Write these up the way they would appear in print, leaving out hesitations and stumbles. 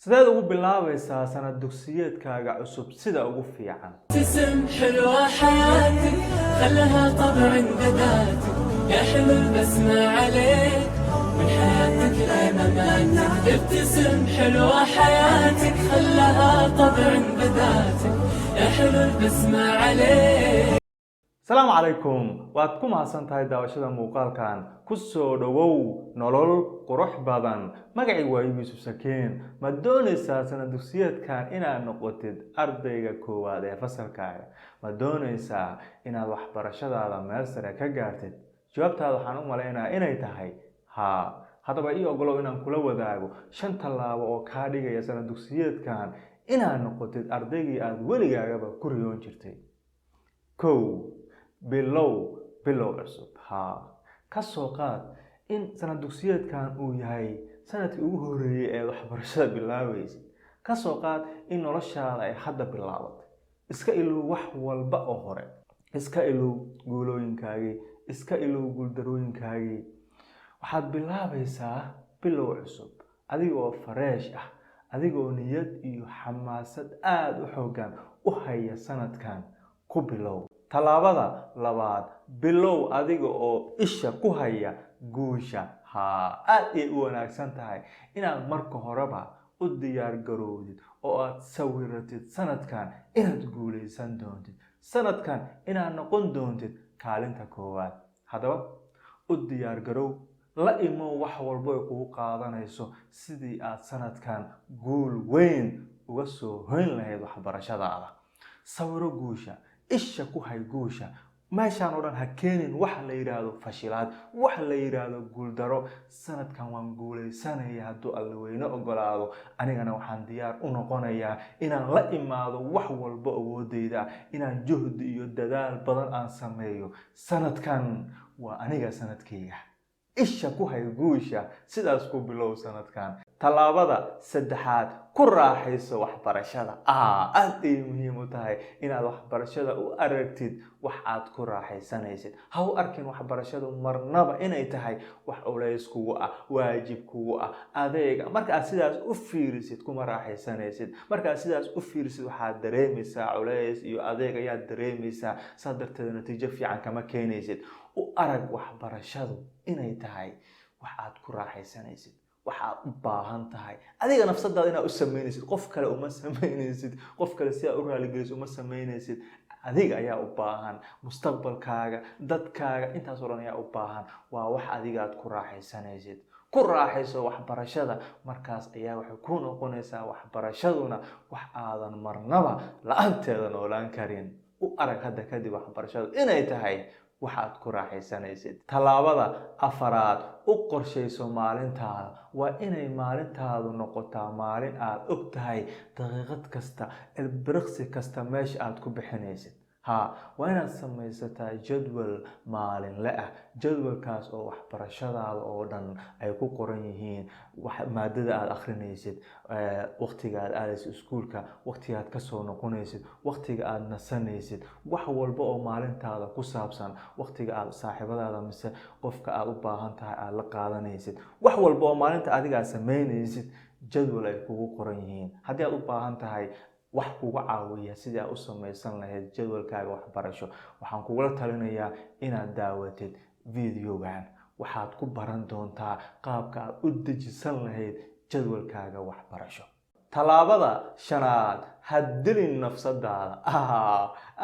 sideed ugu bilaabaysaa sanad dugsiyeedkaaga cusub sida ugu fiican تسم حلوة حياتك خلها طبع بداتك يا حلو البسمة عليك من حياتك لمماتك ابتسم حلوة حياتك خلها طبع بداتك يا حلو البسمة عليك. السلام عليكم waad ku mahadsantahay daawashada muuqaalkan ku soo dhawow nolol qurux badan magacii waa Yuusuf Sakeen ma doonaysaa sanad dugsiyeedkan inaad noqotid ardayga koowaad ee fasalkaaga ma doonaysaa inaad waxbarashadaada meel sare ka gaartid jawaabtaada waxaan u maleynayaa inay tahay haa haddaba ii ogolow inaan kula wadaago 5 tallaabo oo ka dhigaya sanad dugsiyeedkan inaad noqotid ardaygii aad weligaagaba ku riyoon jirtay bilow cusub ka soo qaad in sanad dugsiyeedkan uu yahay sanadkii ugu horeeyay ee waxbarashada bilaabaysid ka soo qaad in noloshaada ay hadda bilaabatay iska ilow wax walba oo hore iska ilow guulooyinkaagii iska ilow guuldarooyinkaagii waxaad bilaabaysaa bilow cusub adigoo fresh ah adigoo niyad iyo xamaasad aad u xooggan u haya sanadkan ku bilow talaabada labaad bilow adiga oo isha ku haya guusha aad ay u wanaagsan tahay inaad marka horeba u diyaar garowdid oo aad sawiratid sanadkan inaad guuleysan doontid sanadkan inaad noqon doontid kaalinta koowaad haddaba u diyaar garow la imo wax walba ay kugu qaadanayso sidii aad sanadkan guul weyn uga soo hoyn lahayd waxbarashadaada sawiro guusha isha ku hay guusha meeshaan oo dhan ha keenin wax la yiraahdo fashilaad wax la yiraahdo guuldaro sanadkan waan guuleysanayaa hadduu alla weyne ogolaado anigana waxaan diyaar u noqonayaa inaan la imaado wax walba awoodeyda inaan juhdi iyo dadaal badan aan sameeyo sanadkan waa aniga sanadkayga isha ku hay guusha sidaas ku bilow sanadkan talaabada saddexaad ku raaxayso waxbarashada aad ay muhiim u tahay inaad waxbarashada u aragtid wax aad ku raaxaysanaysid ha u arkin waxbarashadu marnaba inay tahay wax culays kugu ah waajib kugu ah adeega marka aad sidaas u fiirisid kuma raaxaysanaysid marka aad sidaas u fiirisid waxaad dareemaysaa culays iyo adeeg ayaad dareemaysaa saa darteed natiijo fiican kama keenaysid u arag waxbarashadu inay tahay wax aad ku raaxaysanaysid waxaad u baahan tahay adiga nafsadaada inaad u sameynaysid qof kale uma sameynaysid qof kale si aad u raaligeliso uma sameynaysid adiga ayaa u baahan mustaqbalkaaga dadkaaga intaas oo dhan ayaa u baahan waa wax adiga aad ku raaxaysanaysid ku raaxayso waxbarashada markaas ayaa waxay ku noqonaysaa waxbarashaduna wax aadan marnaba la'aanteeda noolaan karin u arag hadda kadib waxbarashadu inay tahay waxaad ku raaxaysanaysid talaabada afaraad u qorshayso maalintaada waa inay maalintaadu noqotaa maalin aad og tahay daqiiqad kasta ilbiriqsi kasta meesha aad ku bixinaysid waa inaad samaysataa jadwal maalinle ah jadwalkaas oo waxbarashadaada oo dhan ay ku qoran yihiin maadada aad akhrinaysid waqtiga aad aadaysid iskuulka waqtiga aad kasoo noqonaysid waqtiga aad nasanaysid wax walba oo maalintaada ku saabsan waqtiga aad saaxiibadaada mise qofka aad u baahan tahay aad la qaadanaysid wax walba oo maalinta adiga aad samaynaysid jadwal ay kugu qoran yihiin haddii aad u baahan tahay wax kugu caawiya sidii aad u samaysan lahayd jadwalkaaga waxbarasho waxaan kugula talinayaa inaad daawatid videogan waxaad ku baran doontaa qaabka aad u dejisan lahayd jadwalkaaga waxbarasho talaabada shanaad hadilin nafsadaada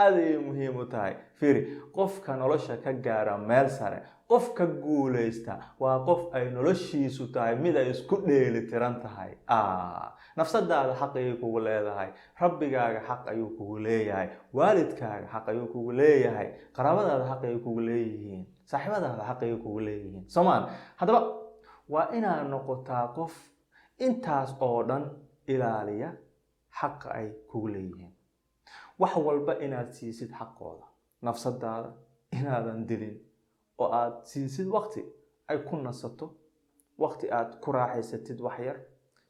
aad ay muhiim u tahay fiiri qofka nolosha ka gaara meel sare qofka guuleysta waa qof ay noloshiisu tahay mid ay isku dheeli tiran tahay nafsadaada xaq ayay kugu leedahay rabbigaaga xaq ayuu kugu leeyahay waalidkaaga xaq ayuu kugu leeyahay qaraabadaada xaq ayay kugu leeyihiin saaxiibadaada xaq ayay kugu leeyihiin somaan haddaba waa inaad noqotaa qof intaas oo dhan ilaaliya xaq ay kugu leeyihiin wax walba inaad siisid xaqooda nafsadaada inaadan dilin oo aad siisid waqti ay ku nasato waqti aad ku raaxaysatid wax yar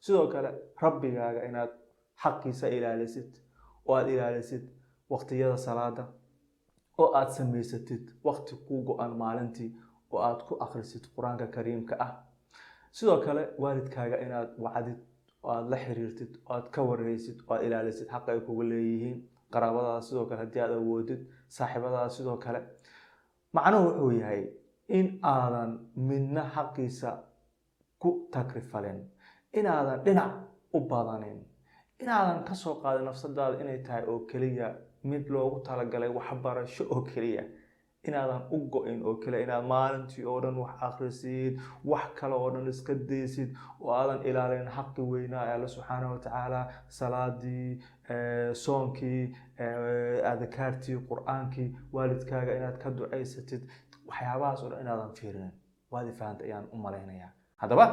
sidoo kale rabbigaaga inaad xaqiisa ilaalisid oo aad ilaalisid waqtiyada salaada oo aad samaysatid waqti ku go'an maalintii oo aad ku akhrisid quraanka kariimka ah sidoo kale waalidkaaga inaad wacdid oo aad la xiriirtid oo aad ka warhaysid oo aad ilaalisid xaq ay kugu leeyihiin qaraabadaada sidoo kale haddii aad awoodid saaxiibadaada sidoo kale macnuhu wuxuu yahay in aadan midna xaqiisa ku takrifalin inaadan dhinac u badanin inaadan ka soo qaadin nafsadaada inay tahay oo keliya mid loogu talagalay waxbarasho oo keliya inaadan u go-in oo keliya inaad maalintii oo dhan wax akhrisid wax kale oo dhan iska daysid oo aadan ilaalin xaqi weynaa ee alla subxaanahu watacaala salaadii soonkii adkaartii qur-aankii waalidkaaga inaad ka ducaysatid waxyaabahaas oo dhan inaadan fiirinin waad fahamtay ayaan u malaynayaa haddaba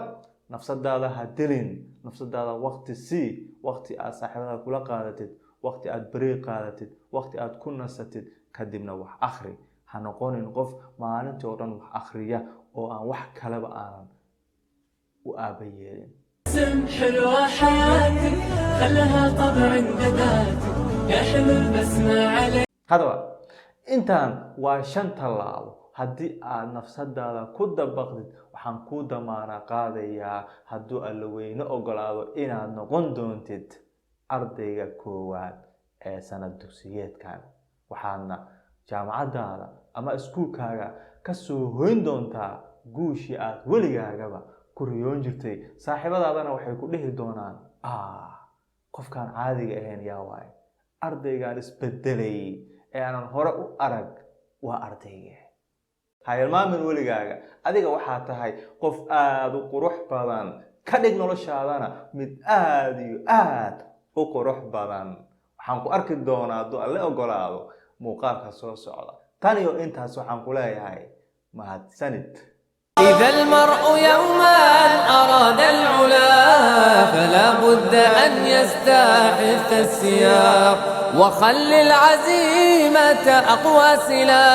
nafsadaada ha dilin nafsadaada waqti sii waqti aad saaxiibada kula qaadatid waqti aad bariiq qaadatid waqti aad ku nasatid kadibna wax akhri ha noqonin qof maalintii oo dhan wax akhriya oo aan wax kaleba aanan u aaba yeelin حلوة حياتك خلها طبع ذاتك يا حلو البسمة عليك haddaba intaan waa 5 tallaabo haddii aad nafsadaada ku dabaqdid waxaan ku damaana qaadayaa hadduu alla weyne ogolaado inaad noqon doontid ardayga koowaad ee sanad dugsiyeedkaaga waxaadna jaamacadaada ama iskuulkaaga ka soo hoyn doontaa guushii aad weligaagaba ku riyoon jirtay saaxiibadaadana waxay ku dhihi doonaan qofkaan caadiga ahayn yaa waaye ardaygaan isbedelay ee aanan hore u arag waa ardayga ha hilmaamin weligaaga adiga waxaa tahay qof aad u qurux badan ka dhig noloshaadana mid aad iyo aad u qurux badan waxaan ku arki doonaa hadduu alle ogolaado muuqaalka soo socda tan iyo intaas waxaan ku leeyahay mahadsanid إذا المرء يوما أراد العلا فلا بد أن يستحث السياق وخل العزيمة أقوى سلاح